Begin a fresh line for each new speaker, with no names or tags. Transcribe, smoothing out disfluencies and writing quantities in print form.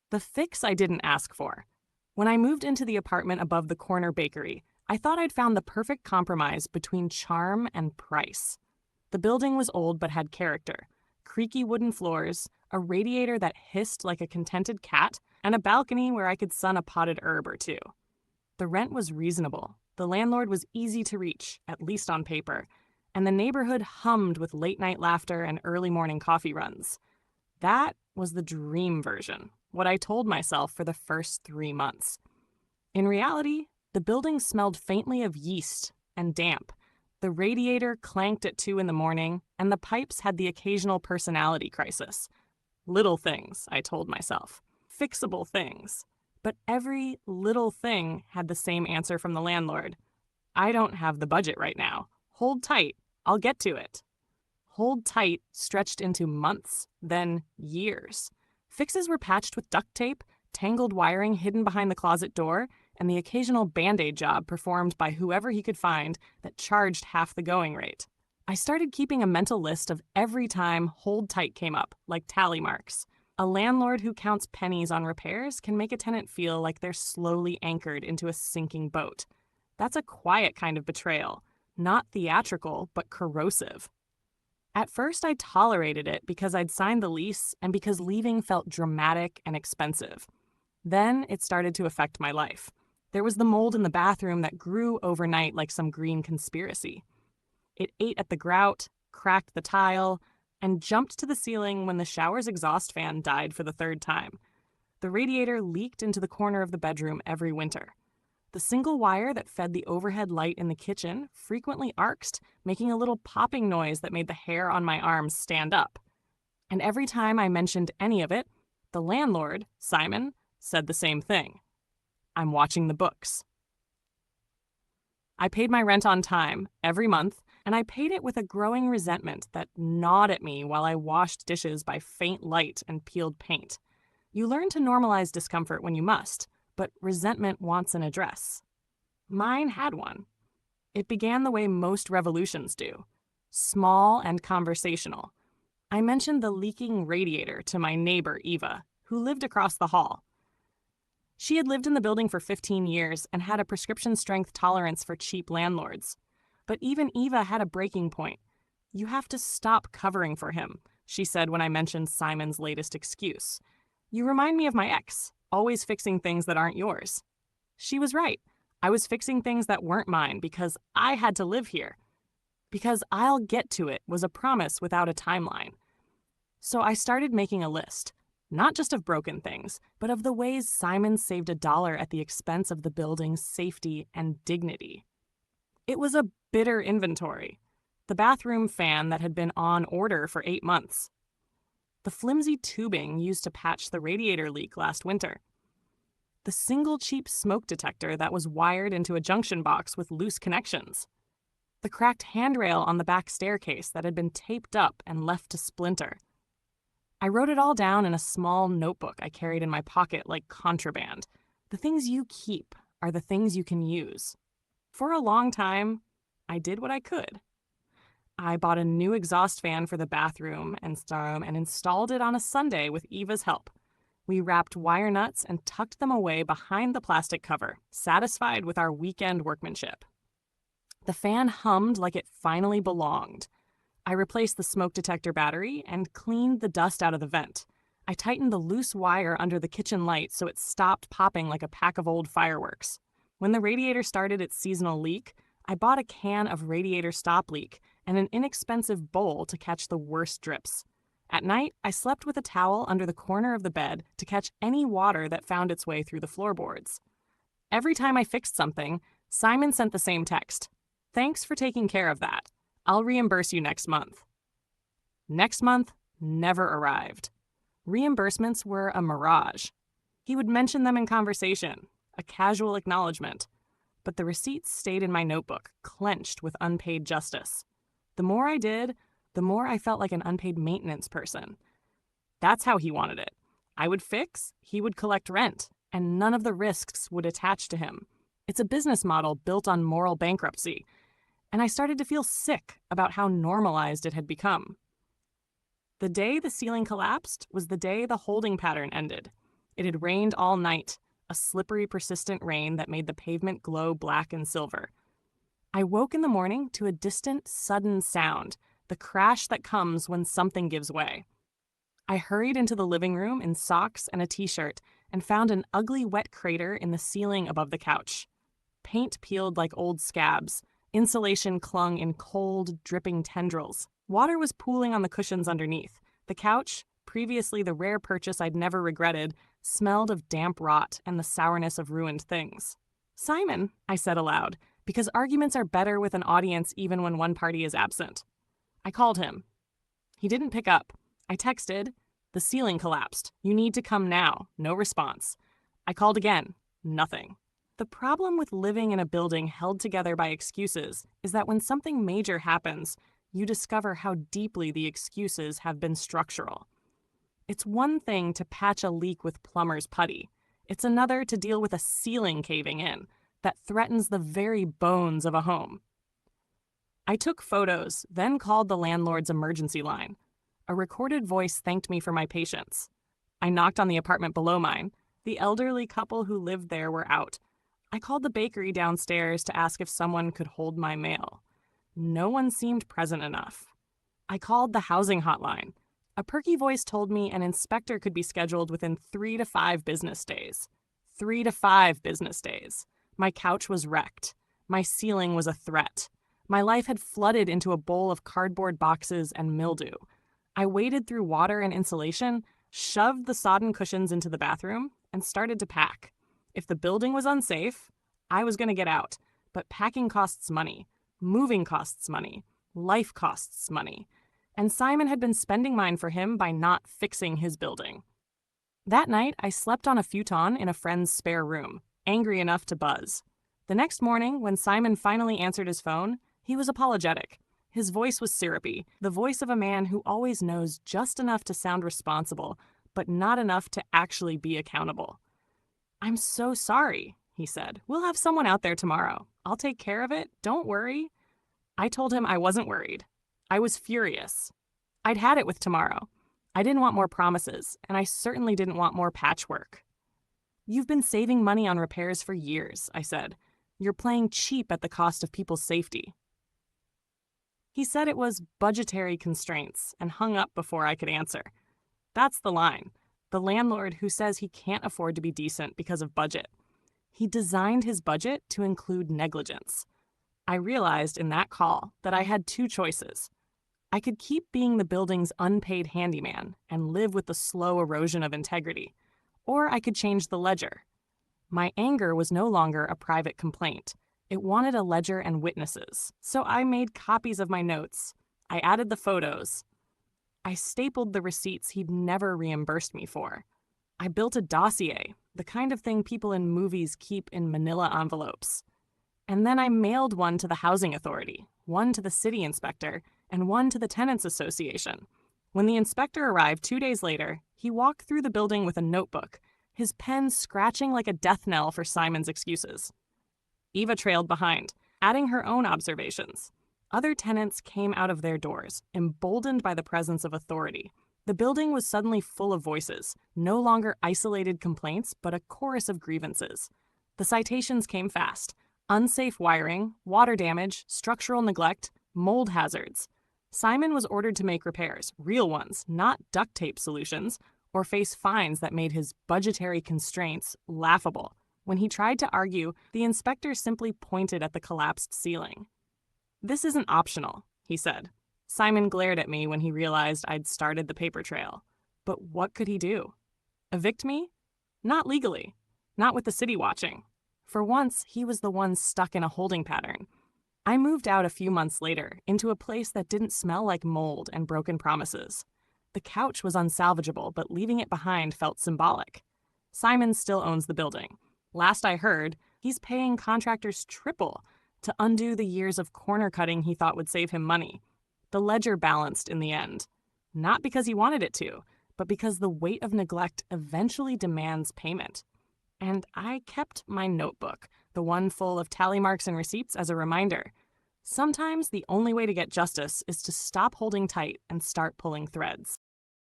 The fix I didn't ask for. When I moved into the apartment above the corner bakery, I thought I'd found the perfect compromise between charm and price. The building was old but had character: creaky wooden floors, a radiator that hissed like a contented cat, and a balcony where I could sun a potted herb or two. The rent was reasonable, the landlord was easy to reach, at least on paper, and the neighborhood hummed with late-night laughter and early morning coffee runs. That was the dream version, what I told myself for the first 3 months. In reality, the building smelled faintly of yeast and damp. The radiator clanked at 2 in the morning, and the pipes had the occasional personality crisis. Little things, I told myself. Fixable things. But every little thing had the same answer from the landlord. I don't have the budget right now. Hold tight. I'll get to it. Hold tight stretched into months, then years. Fixes were patched with duct tape, tangled wiring hidden behind the closet door, and the occasional Band-Aid job performed by whoever he could find that charged half the going rate. I started keeping a mental list of every time hold tight came up, like tally marks. A landlord who counts pennies on repairs can make a tenant feel like they're slowly anchored into a sinking boat. That's a quiet kind of betrayal, not theatrical, but corrosive. At first, I tolerated it because I'd signed the lease and because leaving felt dramatic and expensive. Then it started to affect my life. There was the mold in the bathroom that grew overnight like some green conspiracy. It ate at the grout, cracked the tile, and jumped to the ceiling when the shower's exhaust fan died for the third time. The radiator leaked into the corner of the bedroom every winter. The single wire that fed the overhead light in the kitchen frequently arced, making a little popping noise that made the hair on my arms stand up. And every time I mentioned any of it, the landlord, Simon, said the same thing. I'm watching the books. I paid my rent on time, every month, and I paid it with a growing resentment that gnawed at me while I washed dishes by faint light and peeled paint. You learn to normalize discomfort when you must, but resentment wants an address. Mine had one. It began the way most revolutions do: small and conversational. I mentioned the leaking radiator to my neighbor, Eva, who lived across the hall. She had lived in the building for 15 years and had a prescription strength tolerance for cheap landlords. But even Eva had a breaking point. You have to stop covering for him, she said when I mentioned Simon's latest excuse. You remind me of my ex, always fixing things that aren't yours. She was right. I was fixing things that weren't mine because I had to live here. Because I'll get to it was a promise without a timeline. So I started making a list. Not just of broken things, but of the ways Simon saved $1 at the expense of the building's safety and dignity. It was a bitter inventory. The bathroom fan that had been on order for 8 months. The flimsy tubing used to patch the radiator leak last winter. The single cheap smoke detector that was wired into a junction box with loose connections. The cracked handrail on the back staircase that had been taped up and left to splinter. I wrote it all down in a small notebook I carried in my pocket like contraband. The things you keep are the things you can use. For a long time, I did what I could. I bought a new exhaust fan for the bathroom and installed it on a Sunday with Eva's help. We wrapped wire nuts and tucked them away behind the plastic cover, satisfied with our weekend workmanship. The fan hummed like it finally belonged. I replaced the smoke detector battery and cleaned the dust out of the vent. I tightened the loose wire under the kitchen light so it stopped popping like a pack of old fireworks. When the radiator started its seasonal leak, I bought a can of radiator stop leak and an inexpensive bowl to catch the worst drips. At night, I slept with a towel under the corner of the bed to catch any water that found its way through the floorboards. Every time I fixed something, Simon sent the same text. Thanks for taking care of that. I'll reimburse you next month. Next month never arrived. Reimbursements were a mirage. He would mention them in conversation, a casual acknowledgement, but the receipts stayed in my notebook, clenched with unpaid justice. The more I did, the more I felt like an unpaid maintenance person. That's how he wanted it. I would fix, he would collect rent, and none of the risks would attach to him. It's a business model built on moral bankruptcy, and I started to feel sick about how normalized it had become. The day the ceiling collapsed was the day the holding pattern ended. It had rained all night, a slippery, persistent rain that made the pavement glow black and silver. I woke in the morning to a distant, sudden sound, the crash that comes when something gives way. I hurried into the living room in socks and a t-shirt and found an ugly wet crater in the ceiling above the couch. Paint peeled like old scabs. Insulation clung in cold, dripping tendrils. Water was pooling on the cushions underneath. The couch, previously the rare purchase I'd never regretted, smelled of damp rot and the sourness of ruined things. "Simon," I said aloud, because arguments are better with an audience even when one party is absent. I called him. He didn't pick up. I texted, "The ceiling collapsed. You need to come now." No response. I called again. Nothing. The problem with living in a building held together by excuses is that when something major happens, you discover how deeply the excuses have been structural. It's one thing to patch a leak with plumber's putty. It's another to deal with a ceiling caving in that threatens the very bones of a home. I took photos, then called the landlord's emergency line. A recorded voice thanked me for my patience. I knocked on the apartment below mine. The elderly couple who lived there were out. I called the bakery downstairs to ask if someone could hold my mail. No one seemed present enough. I called the housing hotline. A perky voice told me an inspector could be scheduled within 3 to 5 business days. 3 to 5 business days. My couch was wrecked. My ceiling was a threat. My life had flooded into a bowl of cardboard boxes and mildew. I waded through water and insulation, shoved the sodden cushions into the bathroom, and started to pack. If the building was unsafe, I was going to get out. But packing costs money. Moving costs money. Life costs money. And Simon had been spending mine for him by not fixing his building. That night, I slept on a futon in a friend's spare room, angry enough to buzz. The next morning, when Simon finally answered his phone, he was apologetic. His voice was syrupy, the voice of a man who always knows just enough to sound responsible, but not enough to actually be accountable. "I'm so sorry," he said. "We'll have someone out there tomorrow. I'll take care of it. Don't worry." I told him I wasn't worried. I was furious. I'd had it with tomorrow. I didn't want more promises, and I certainly didn't want more patchwork. "You've been saving money on repairs for years," I said. "You're playing cheap at the cost of people's safety." He said it was budgetary constraints and hung up before I could answer. That's the line. The landlord who says he can't afford to be decent because of budget. He designed his budget to include negligence. I realized in that call that I had 2 choices. I could keep being the building's unpaid handyman and live with the slow erosion of integrity, or I could change the ledger. My anger was no longer a private complaint. It wanted a ledger and witnesses, so I made copies of my notes. I added the photos. I stapled the receipts he'd never reimbursed me for. I built a dossier, the kind of thing people in movies keep in manila envelopes. And then I mailed one to the housing authority, one to the city inspector, and one to the tenants association. When the inspector arrived 2 days later, he walked through the building with a notebook, his pen scratching like a death knell for Simon's excuses. Eva trailed behind, adding her own observations. Other tenants came out of their doors, emboldened by the presence of authority. The building was suddenly full of voices, no longer isolated complaints, but a chorus of grievances. The citations came fast. Unsafe wiring, water damage, structural neglect, mold hazards. Simon was ordered to make repairs, real ones, not duct tape solutions, or face fines that made his budgetary constraints laughable. When he tried to argue, the inspector simply pointed at the collapsed ceiling. "This isn't optional," he said. Simon glared at me when he realized I'd started the paper trail. But what could he do? Evict me? Not legally. Not with the city watching. For once, he was the one stuck in a holding pattern. I moved out a few months later into a place that didn't smell like mold and broken promises. The couch was unsalvageable, but leaving it behind felt symbolic. Simon still owns the building. Last I heard, he's paying contractors triple to undo the years of corner cutting he thought would save him money. The ledger balanced in the end. Not because he wanted it to, but because the weight of neglect eventually demands payment. And I kept my notebook, the one full of tally marks and receipts, as a reminder. Sometimes the only way to get justice is to stop holding tight and start pulling threads.